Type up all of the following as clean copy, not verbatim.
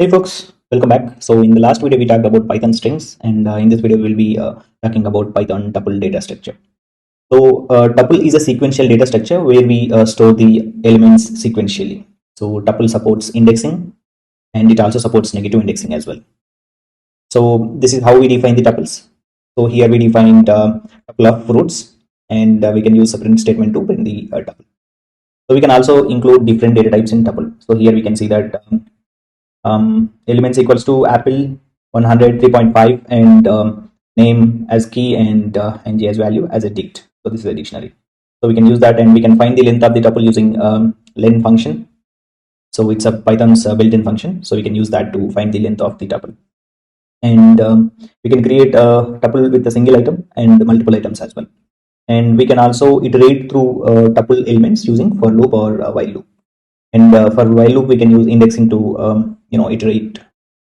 Hey folks, welcome back. So in the last video we talked about Python strings, and in this video we'll be talking about Python tuple data structure. So tuple is a sequential data structure where we store the elements sequentially. So tuple supports indexing and it also supports negative indexing as well. So this is how we define the tuples. So here we defined tuple of fruits, and we can use a print statement to print the tuple. So we can also include different data types in tuple. So here we can see that elements equals to apple 100 3.5 and name as key and ng as value as a dict. So this is a dictionary, so we can use that and we can find the length of the tuple using len function. So it's a Python's built-in function, so we can use that to find the length of the tuple. And we can create a tuple with a single item and multiple items as well. And we can also iterate through tuple elements using for loop or while loop. And for while loop we can use indexing to iterate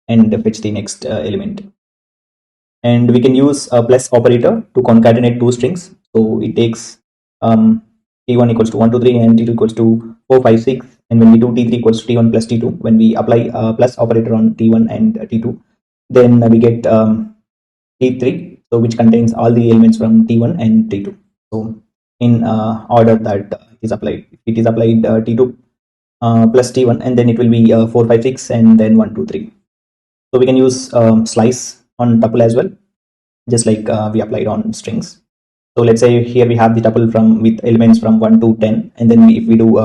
and fetch the next element. And we can use a plus operator to concatenate two strings. So it takes t1 equals to 1 2 3 and t2 equals to 4 5 6, and when we do t3 equals to t1 plus t2, when we apply plus operator on t1 and t2, then we get t3, so which contains all the elements from t1 and t2. So in order that is applied, if it is applied t2 plus t1, and then it will be 4 5 6 and then 1 2 3. So we can use slice on tuple as well, just like we applied on strings. So let's say here we have the tuple from with elements from 1 to 10, and then if we do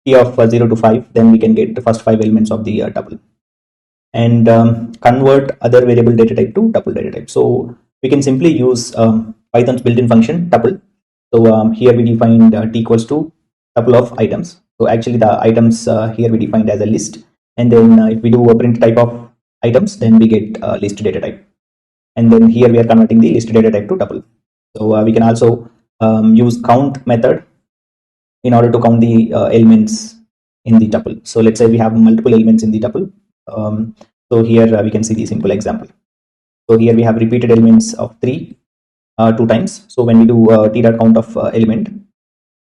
t of 0 to 5, then we can get the first 5 elements of the tuple, and convert other variable data type to tuple data type. So we can simply use Python's built-in function tuple. So here we defined t equals to tuple of items. So actually the items here we defined as a list, and then if we do a print type of items, then we get list data type, and then here we are converting the list data type to tuple. So we can also use count method in order to count the elements in the tuple. So let's say we have multiple elements in the tuple. So here we can see the simple example. So here we have repeated elements of 3 2 times. So when we do t dot count of element,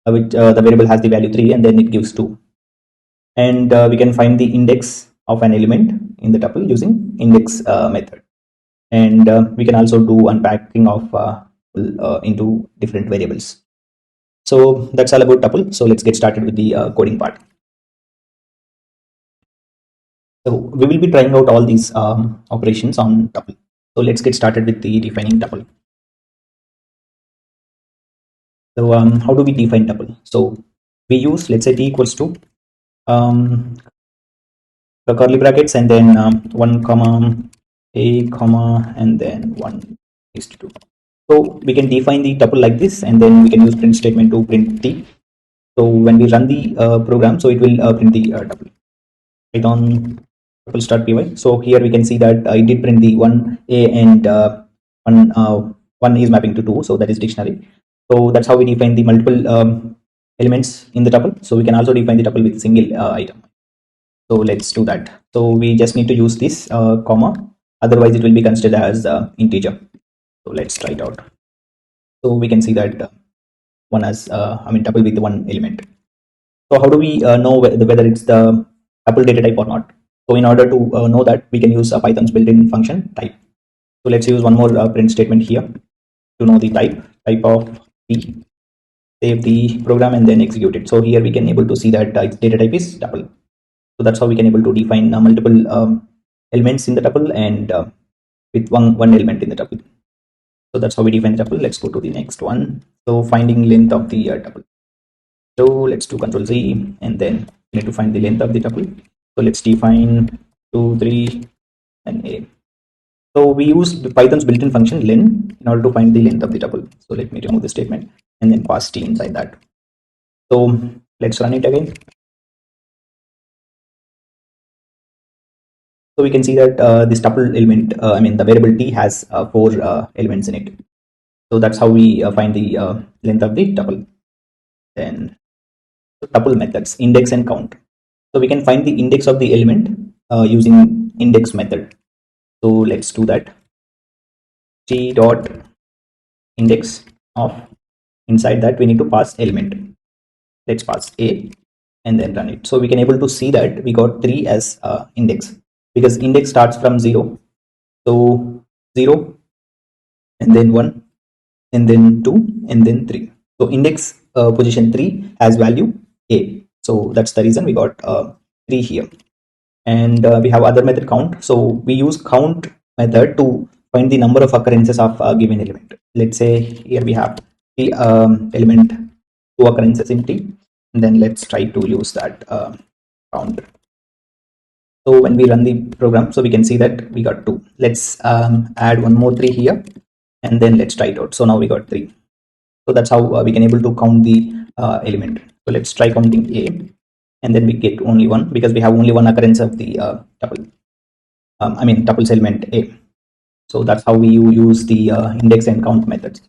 which the variable has the value 3 and then it gives 2, and we can find the index of an element in the tuple using index method, and we can also do unpacking of into different variables. So that's all about tuple. So let's get started with the coding part. So we will be trying out all these operations on tuple. So let's get started with the defining tuple. So how do we define tuple? So we use, let's say, t equals to the curly brackets, and then 1 comma a comma and then 1 is to 2. So we can define the tuple like this, and then we can use print statement to print t. So when we run the program, so it will print the tuple. Python tuple.py. So here we can see that I did print the 1a and 1 is mapping to 2, so that is dictionary. So that's how we define the multiple elements in the tuple. So we can also define the tuple with single item. So let's do that. So we just need to use this comma, otherwise it will be considered as integer. So let's try it out. So we can see that one has tuple with one element. So how do we know whether it's the tuple data type or not? So in order to know that, we can use Python's built-in function type. So let's use one more print statement here to know the type of t. Save the program and then execute it. So here we can able to see that its data type is tuple. So that's how we can able to define multiple elements in the tuple, and with one element in the tuple. So that's how we define the tuple. Let's go to the next one. So finding length of the tuple. So let's do Control Z, and then we need to find the length of the tuple. So let's define 2 3 and a. So we use Python's built-in function len in order to find the length of the tuple. So let me remove the statement and then pass t inside that. So let's run it again. So we can see that this tuple element, the variable t has 4 elements in it. So that's how we find the length of the tuple. Then tuple methods, index and count. So we can find the index of the element using index method. So let's do that. T dot index of, inside that we need to pass element. Let's pass a and then run it. So we can able to see that we got 3 as index. because index starts from 0. So 0 and then 1 and then 2 and then 3. So index position 3 has value a. So that's the reason we got 3 here. And we have other method count. So we use count method to find the number of occurrences of a given element. Let's say here we have the element 2 occurrences in T, and then let's try to use that count. So when we run the program, so we can see that we got 2. Let's add one more 3 here, and then let's try it out. So now we got 3. So that's how we can able to count the element. So let's try counting a, and then we get only 1 because we have only one occurrence of the tuple. Tuples element a. So that's how we use the index and count methods.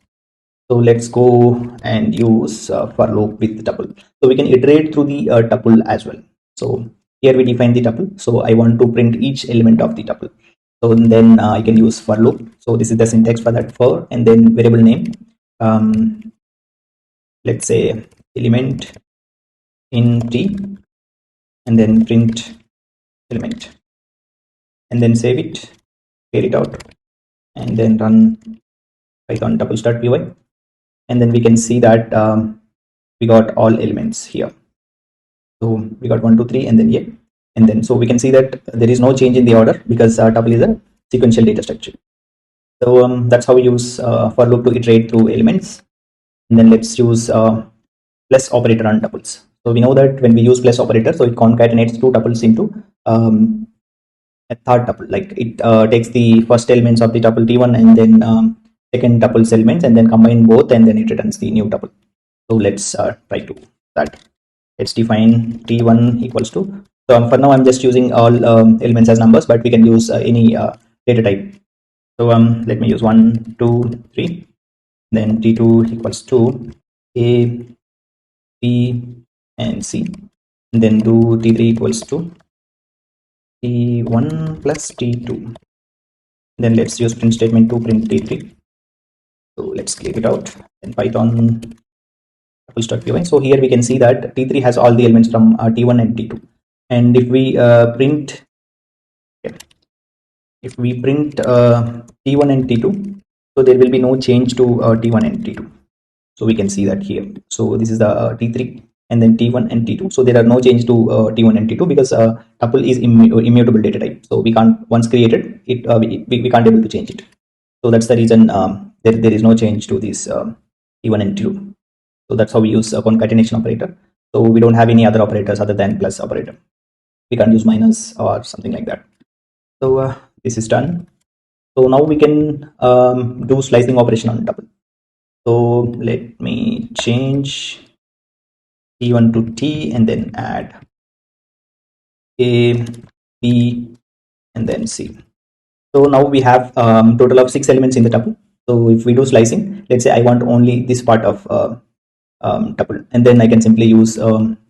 So let's go and use for loop with the tuple. So we can iterate through the tuple as well. So here we define the tuple. So I want to print each element of the tuple. So then I can use for loop. So this is the syntax for that, for, and then variable name. Let's say element in T, and then print element, and then save it, clear it out, and then run Python tuples.py, and then we can see that we got all elements here. So we got 1 2 3 and then a, and then so we can see that there is no change in the order because tuple is a sequential data structure. So that's how we use for loop to iterate through elements. And then let's use plus operator on tuples. So we know that when we use plus operator, so it concatenates two tuples into a third tuple. Like it takes the first elements of the tuple T1 and then second tuple's elements and then combine both, and then it returns the new tuple. So let's try to that. Let's define T1 equals to. So for now, I'm just using all elements as numbers, but we can use any data type. So let me use 1 2 3. Then T2 equals to A, B, and C. And then do T3 equals to T1 plus T2. Then let's use print statement to print T3. So let's clear it out in Python tuples.py. So here we can see that T3 has all the elements from T1 and T2. And if we print T1 and T2, so there will be no change to T1 and T2. So we can see that here. So this is the T3 and then T1 and T2. So there are no change to T1 and T2 because tuple is immutable data type. So we can't, once created it, we can't able to change it. So that's the reason there is no change to this T1 and T2. So that's how we use a concatenation operator. So we don't have any other operators other than plus operator. We can't use minus or something like that. So this is done. So now we can do slicing operation on tuple. So let me change T1 to T and then add A, B, and then C. So now we have total of 6 elements in the tuple. So if we do slicing, let's say I want only this part of tuple, and then I can simply use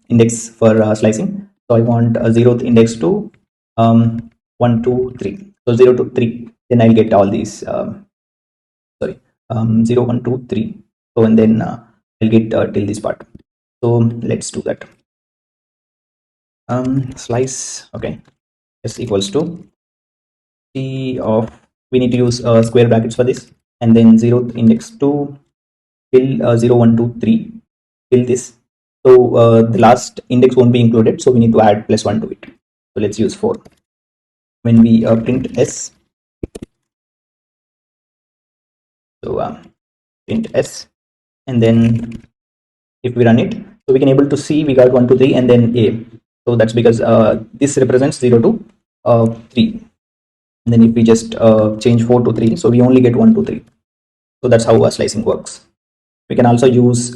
index for slicing. So I want a 0th index to 1 2 3. So 0 to 3, then I'll get all these 0 1 2 3. So and then I'll get till this part. So let's do that. Slice, okay, s equals to t of, we need to use square brackets for this, and then 0th index to till 0 1 2 3 till this. So the last index won't be included, so we need to add plus 1 to it. So let's use 4. When we print s, so print s, and then if we run it, so we can able to see we got 1 2 3 and then a. So that's because this represents 0 to 3. And then if we just change 4 to 3, so we only get 1 2 3. So that's how slicing works. We can also use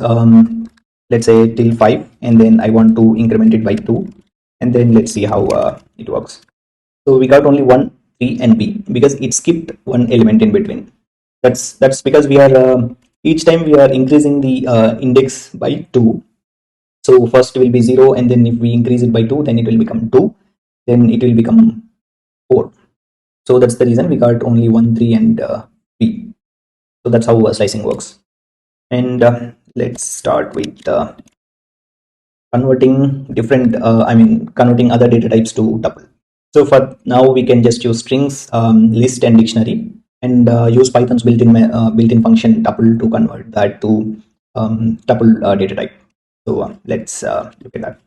let's say till 5, and then I want to increment it by 2, and then let's see how it works. So we got only 1 3 and b because it skipped one element in between. That's because we are each time we are increasing the index by 2. So first will be 0, and then if we increase it by 2, then it will become 2, then it will become 4. So that's the reason we got only 1 3 and b. So that's how slicing works. And let's start with converting different converting other data types to tuple. So for now, we can just use strings, list, and dictionary, and use Python's built-in function tuple to convert that to tuple data type. So let's look at that.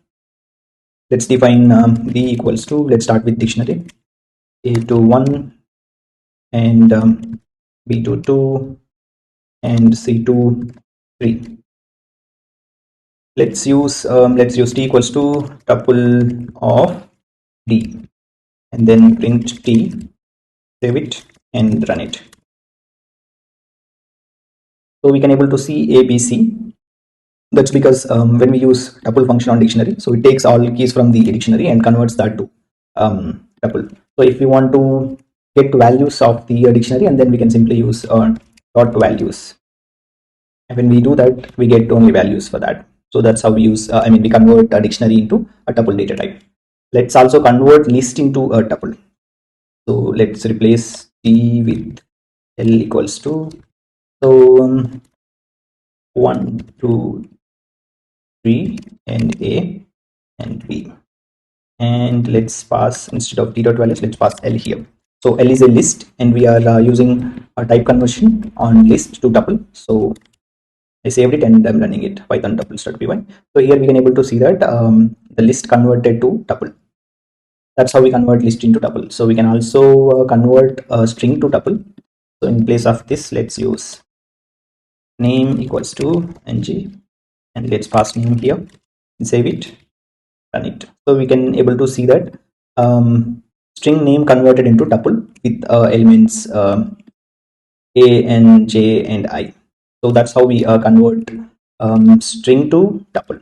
Let's define b equals to, let's start with dictionary, a to 1 and b to 2 and c to 3. Let's use t equals to tuple of d, and then print t, save it and run it. So we can able to see a, b, c. That's because when we use tuple function on dictionary, so it takes all keys from the dictionary and converts that to tuple. So if we want to get values of the dictionary, and then we can simply use dot values, and when we do that, we get only values for that. So that's how we use, we convert a dictionary into a tuple data type. Let's also convert list into a tuple. So let's replace t with l equals to, so 1, 2, 3 and a and b, and let's pass, instead of t dot values, let's pass l here. So l is a list, and we are using a type conversion on list to tuple. So I saved it and I'm running it, python tuples.py. So here we can able to see that the list converted to tuple. That's how we convert list into tuple. So we can also convert a string to tuple. So in place of this, let's use name equals to ng, and let's pass name here and save it, run it. So we can able to see that string name converted into tuple with elements a and j and I. So that's how we convert string to tuple.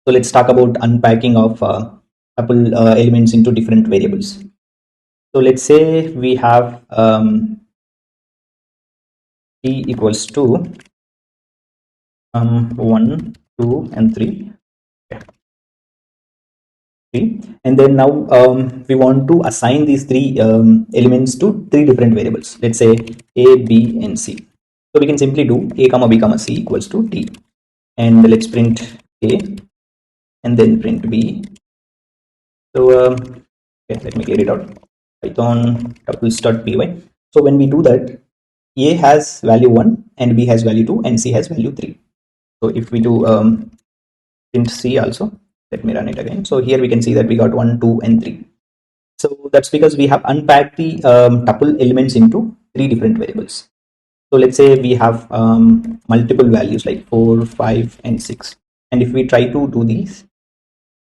So let's talk about unpacking of tuple elements into different variables. So let's say we have t equals to 1, 2 and 3. And then now we want to assign these three elements to three different variables. Let's say a, b and c. So we can simply do a comma b comma c equals to t, and let's print a and then print b. So okay, let me clear it out. Python tuples.py. So when we do that, a has value 1 and b has value 2 and c has value 3. So if we do print c also, let me run it again. So here we can see that we got 1, 2 and 3. So that's because we have unpacked the tuple elements into three different variables. So let's say we have multiple values like 4, 5 and 6, and if we try to do these,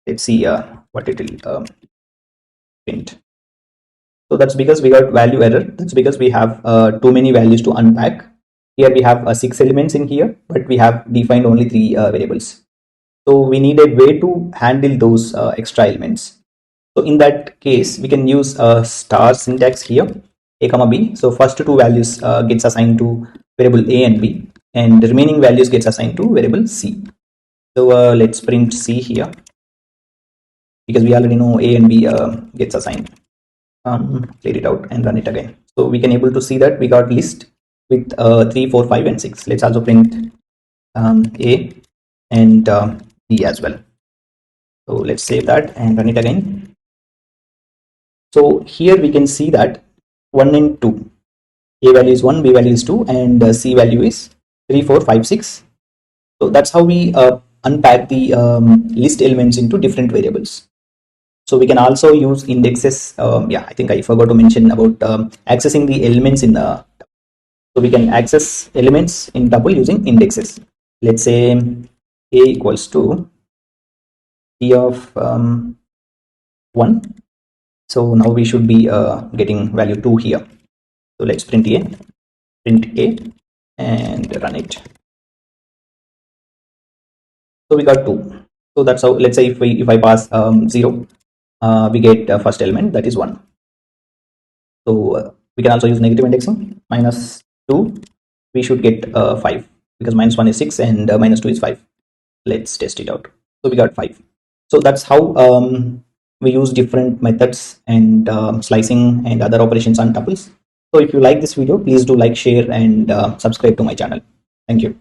let's see what it will print. So that's because we got value error. That's because we have too many values to unpack. Here we have 6 elements in here, but we have defined only 3 variables. So we need a way to handle those extra elements. So in that case, we can use a star syntax here, a comma b. So first two values gets assigned to variable a and b, and the remaining values gets assigned to variable c. So let's print c here, because we already know a and b gets assigned. Clear it out and run it again. So we can able to see that we got list with 3, 4, 5 and 6. Let's also print a and b as well. So let's save that and run it again. So here we can see that 1 and 2, a value is 1, b value is 2, and c value is 3, 4, 5, 6. So that's how we unpack the list elements into different variables. So we can also use indexes. I think I forgot to mention about accessing the elements in the. So we can access elements in tuple using indexes. Let's say a equals to t of 1. So now we should be getting value 2 here. So let's print a and run it. So we got 2. So that's how. Let's say if I pass 0, we get first element, that is 1. So we can also use negative indexing. Minus 2, we should get 5, because minus 1 is 6 and minus 2 is 5. Let's test it out. So we got 5. So that's how we use different methods and slicing and other operations on tuples. So if you like this video, please do like, share and subscribe to my channel. Thank you.